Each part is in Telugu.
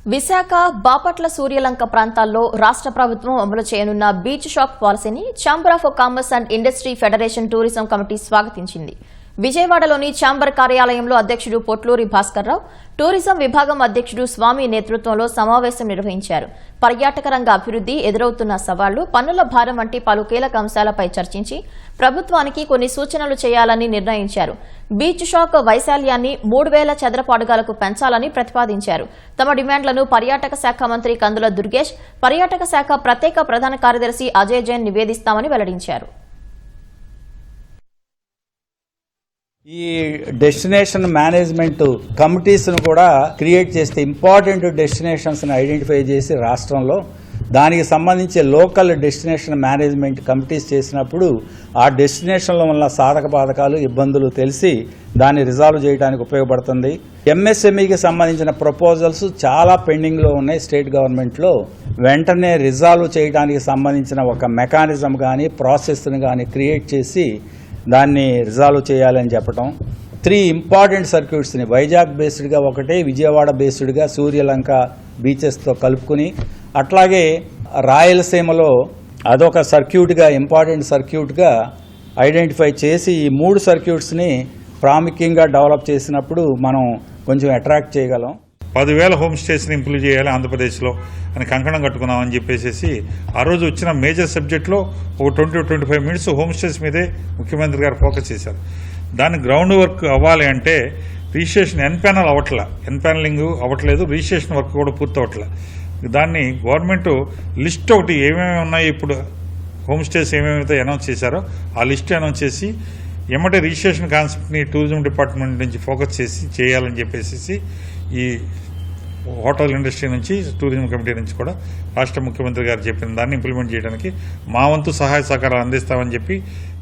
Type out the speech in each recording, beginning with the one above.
విశాఖ బాపట్ల సూర్యలంక ప్రాంతాల్లో రాష్ట్ర ప్రభుత్వం అమలు చేయనున్న బీచ్ షాక్ పాలసీని chamber of commerce and industry federation tourism committee స్వాగతించింది. విజయవాడలోని ఛాంబర్ కార్యాలయంలో అధ్యక్షుడు పొట్లూరి భాస్కర్రావు, టూరిజం విభాగం అధ్యక్షుడు స్వామి నేతృత్వంలో సమావేశం నిర్వహించారు. పర్యాటక రంగ అభివృద్ది, ఎదురవుతున్న సవాళ్లు, పన్నుల భారం వంటి పలు కీలక అంశాలపై చర్చించి ప్రభుత్వానికి కొన్ని సూచనలు చేయాలని నిర్ణయించారు. బీచ్ షాక్ వైశాల్యాన్ని 3000 చదరపు అడుగులకు పెంచాలని ప్రతిపాదించారు. తమ డిమాండ్లను పర్యాటక శాఖ మంత్రి కందుల దుర్గేష్, పర్యాటక శాఖ ప్రత్యేక ప్రధాన కార్యదర్శి అజయ్ జైన్ నివేదిస్తామని వెల్లడించారు. ఈ డెస్టినేషన్ మేనేజ్మెంట్ కమిటీస్ను కూడా క్రియేట్ చేస్తే ఇంపార్టెంట్ డెస్టినేషన్స్ని ఐడెంటిఫై చేసి రాష్ట్రంలో దానికి సంబంధించి లోకల్ డెస్టినేషన్ మేనేజ్మెంట్ కమిటీస్ చేసినప్పుడు ఆ డెస్టినేషన్ల వల్ల సాధక బాధకాలు, ఇబ్బందులు తెలిసి దాన్ని రిజాల్వ్ చేయడానికి ఉపయోగపడుతుంది. ఎంఎస్ఎంఈకి సంబంధించిన ప్రపోజల్స్ చాలా పెండింగ్లో ఉన్నాయి స్టేట్ గవర్నమెంట్లో. వెంటనే రిజాల్వ్ చేయడానికి సంబంధించిన ఒక మెకానిజం కానీ ప్రాసెస్ని కానీ క్రియేట్ చేసి దాన్ని రిజాల్వ్ చేయాలని చెప్పటం. 3 ఇంపార్టెంట్ సర్క్యూట్స్ని వైజాగ్ బేస్డ్గా ఒకటి, విజయవాడ బేస్డ్గా సూర్యలంక బీచెస్తో కలుపుకుని, అట్లాగే రాయలసీమలో అదొక సర్క్యూట్గా ఇంపార్టెంట్ సర్క్యూట్గా ఐడెంటిఫై చేసి ఈ 3 సర్క్యూట్స్ని ప్రాముఖ్యంగా డెవలప్ చేసినప్పుడు మనం కొంచెం అట్రాక్ట్ చేయగలం. 10,000 హోమ్ స్టేస్ని ఇంప్రూవ్ చేయాలి ఆంధ్రప్రదేశ్లో అని కంకణం కట్టుకున్నామని చెప్పేసి ఆ రోజు వచ్చిన మేజర్ సబ్జెక్ట్లో ఒక 20-25 మినిట్స్ హోమ్ స్టేస్ మీదే ముఖ్యమంత్రి గారు ఫోకస్ చేశారు. దాని గ్రౌండ్ వర్క్ అవ్వాలి అంటే రిజిస్ట్రేషన్ ఎన్పానలింగ్ అవ్వట్లేదు, రిజిస్ట్రేషన్ వర్క్ కూడా పూర్తి అవ్వట్లేదు. దాన్ని గవర్నమెంట్ లిస్ట్ ఒకటి ఏమేమి ఉన్నాయి, ఇప్పుడు హోమ్ స్టేస్ ఏమేమైతే అనౌన్స్ చేశారో ఆ లిస్ట్ అనౌన్స్ చేసి ఎమ్మటే రిజిస్ట్రేషన్ కాన్సెప్ట్ని టూరిజం డిపార్ట్మెంట్ నుంచి ఫోకస్ చేసి చేయాలని చెప్పేసి ఈ హోటల్ ఇండస్ట్రీ నుంచి, టూరిజం కమిటీ నుంచి కూడా రాష్ట్ర ముఖ్యమంత్రి గారు చెప్పిన దాన్ని ఇంప్లిమెంట్ చేయడానికి మా వంతు సహాయ సహకారాలు అందిస్తామని చెప్పి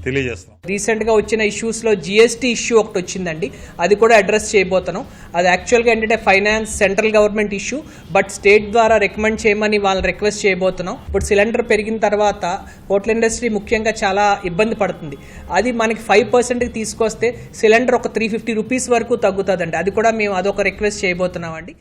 తెలియజేస్తాం. రీసెంట్గా వచ్చిన ఇష్యూస్లో జిఎస్టీ ఇష్యూ ఒకటి వచ్చిందండి, అది కూడా అడ్రస్ చేయబోతున్నాం. అది యాక్చువల్గా ఏంటంటే finance central government issue, but state ద్వారా రికమెండ్ చేయమని వాళ్ళని రిక్వెస్ట్ చేయబోతున్నాం. ఇప్పుడు సిలిండర్ పెరిగిన తర్వాత హోటల్ ఇండస్ట్రీ ముఖ్యంగా చాలా ఇబ్బంది పడుతుంది. అది మనకి 5%కి తీసుకొస్తే సిలిండర్ ఒక 350 రూపీస్ వరకు తగ్గుతుందండి. అది కూడా మేము అదొక రిక్వెస్ట్ చేయబోతున్నామండి.